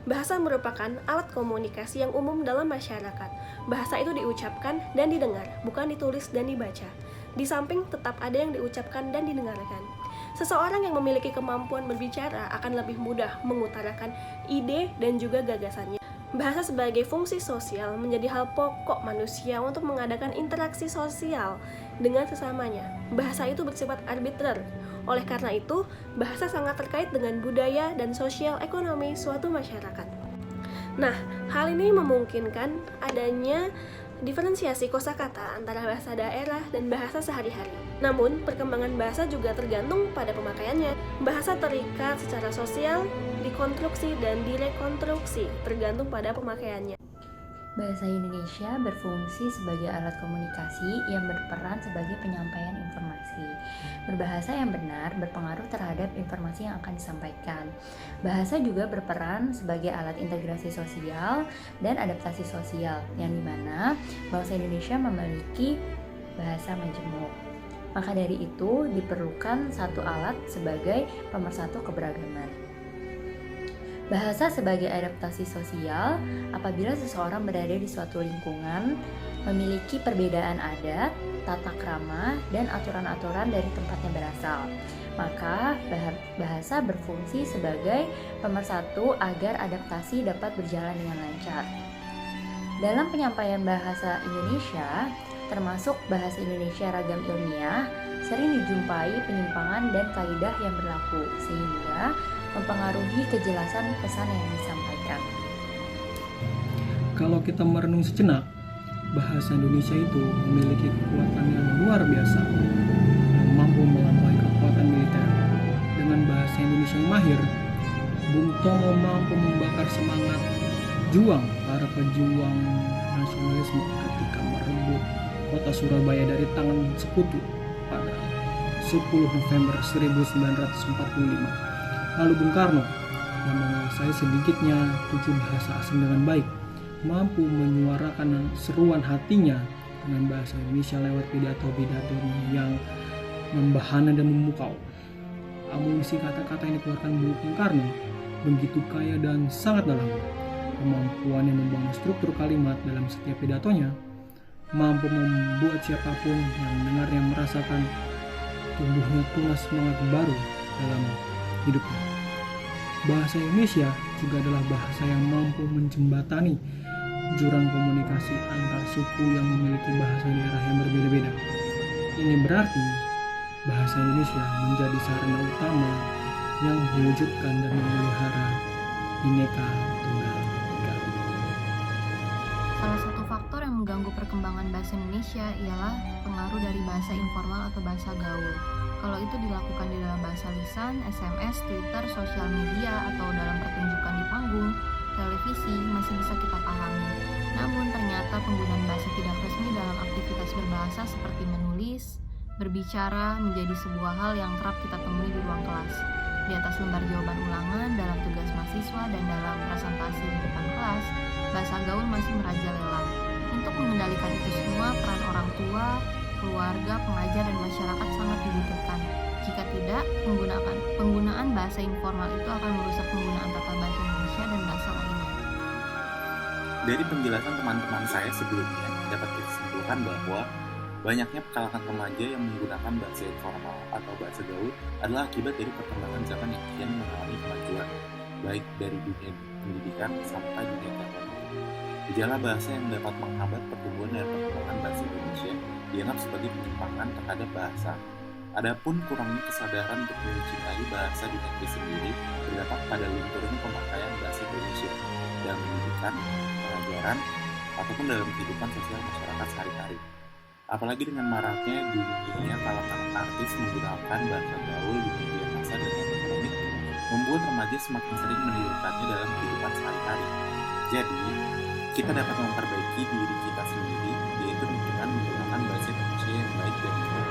Bahasa merupakan alat komunikasi yang umum dalam masyarakat. Bahasa itu diucapkan dan didengar, bukan ditulis dan dibaca. Di samping tetap ada yang diucapkan dan didengarkan. Seseorang yang memiliki kemampuan berbicara akan lebih mudah mengutarakan ide dan juga gagasannya. Bahasa sebagai fungsi sosial menjadi hal pokok manusia untuk mengadakan interaksi sosial dengan sesamanya. Bahasa itu bersifat arbiter. Oleh karena itu, bahasa sangat terkait dengan budaya dan sosial ekonomi suatu masyarakat. Nah, hal ini memungkinkan adanya diferensiasi kosakata antara bahasa daerah dan bahasa sehari-hari. Namun, perkembangan bahasa juga tergantung pada pemakaiannya. Bahasa terikat secara sosial, dikonstruksi dan direkonstruksi, tergantung pada pemakaiannya. Bahasa Indonesia berfungsi sebagai alat komunikasi yang berperan sebagai penyampaian informasi. Berbahasa yang benar berpengaruh terhadap informasi yang akan disampaikan. Bahasa juga berperan sebagai alat integrasi sosial dan adaptasi sosial, yang dimana bangsa Indonesia memiliki bahasa majemuk. Maka dari itu diperlukan satu alat sebagai pemersatu keberagaman. Bahasa sebagai adaptasi sosial apabila seseorang berada di suatu lingkungan, memiliki perbedaan adat, tata krama, dan aturan-aturan dari tempatnya berasal. Maka bahasa berfungsi sebagai pemersatu agar adaptasi dapat berjalan dengan lancar. Dalam penyampaian bahasa Indonesia, termasuk bahasa Indonesia ragam ilmiah, sering dijumpai penyimpangan dan kaidah yang berlaku, sehingga mempengaruhi kejelasan pesan yang disampaikan. Kalau kita merenung sejenak, bahasa Indonesia itu memiliki kekuatan yang luar biasa yang mampu melampaui kekuatan militer. Dengan bahasa Indonesia yang mahir, Bung Tomo mampu membakar semangat juang para pejuang nasionalisme ketika merebut kota Surabaya dari tangan sekutu pada 10 November 1945. Lalu Bung Karno yang menguasai sedikitnya 7 bahasa asing dengan baik, mampu menyuarakan seruan hatinya dengan bahasa Indonesia lewat pidato-pidatonya yang membahana dan memukau. Amunisi kata-kata yang dikeluarkan Bung Karno begitu kaya dan sangat dalam. Kemampuannya membangun struktur kalimat dalam setiap pidatonya mampu membuat siapapun yang mendengarnya merasakan tumbuhnya tunas semangat baru dalam hidupnya. Bahasa Indonesia juga adalah bahasa yang mampu menjembatani jurang komunikasi antar suku yang memiliki bahasa daerah yang berbeda-beda. Ini berarti bahasa Indonesia menjadi sarana utama yang mewujudkan dan memelihara Bhinneka Tunggal Ika. Salah satu faktor yang mengganggu perkembangan bahasa Indonesia ialah pengaruh dari bahasa informal atau bahasa gaul. Kalau itu dilakukan di dalam bahasa lisan, SMS, Twitter, sosial media, atau dalam pertunjukan di panggung, televisi masih bisa kita pahami. Namun ternyata penggunaan bahasa tidak resmi dalam aktivitas berbahasa seperti menulis, berbicara menjadi sebuah hal yang kerap kita temui di ruang kelas. Di atas lembar jawaban ulangan, dalam tugas mahasiswa, dan dalam presentasi di depan kelas, bahasa gaul masih merajalela. Untuk mengendalikan itu semua, peran orang tua, keluarga, pengajar, dan masyarakat sangat dibutuhkan. Jika tidak, penggunaan bahasa informal itu akan merusak penggunaan tata bahasa Indonesia dan bahasa lainnya. Dari penjelasan teman-teman saya sebelumnya, dapat kita simpulkan bahwa banyaknya kalangan remaja yang menggunakan bahasa informal atau bahasa gaul adalah akibat dari perkembangan zaman yang kian mengalami kemajuan, baik dari dunia pendidikan sampai dunia teknologi. Gejala bahasa yang dapat menghambat pertumbuhan dan perkembangan bahasa Indonesia dianggap sebagai penyimpangan terhadap bahasa. Adapun kurangnya kesadaran untuk mencintai bahasa di negeri sendiri terdapat pada lunturnya pemakaian bahasa Indonesia dalam pendidikan, pengajaran, ataupun dalam kehidupan sosial masyarakat sehari-hari. Apalagi dengan maraknya dunia kalangan artis menggunakan bahasa gaul di media massa dan elektronik, membuat remaja semakin sering menirukannya dalam kehidupan sehari-hari. Jadi, kita dapat memperbaiki diri kita sendiri, yaitu dengan menggunakan bahasa Indonesia yang baik dan benar.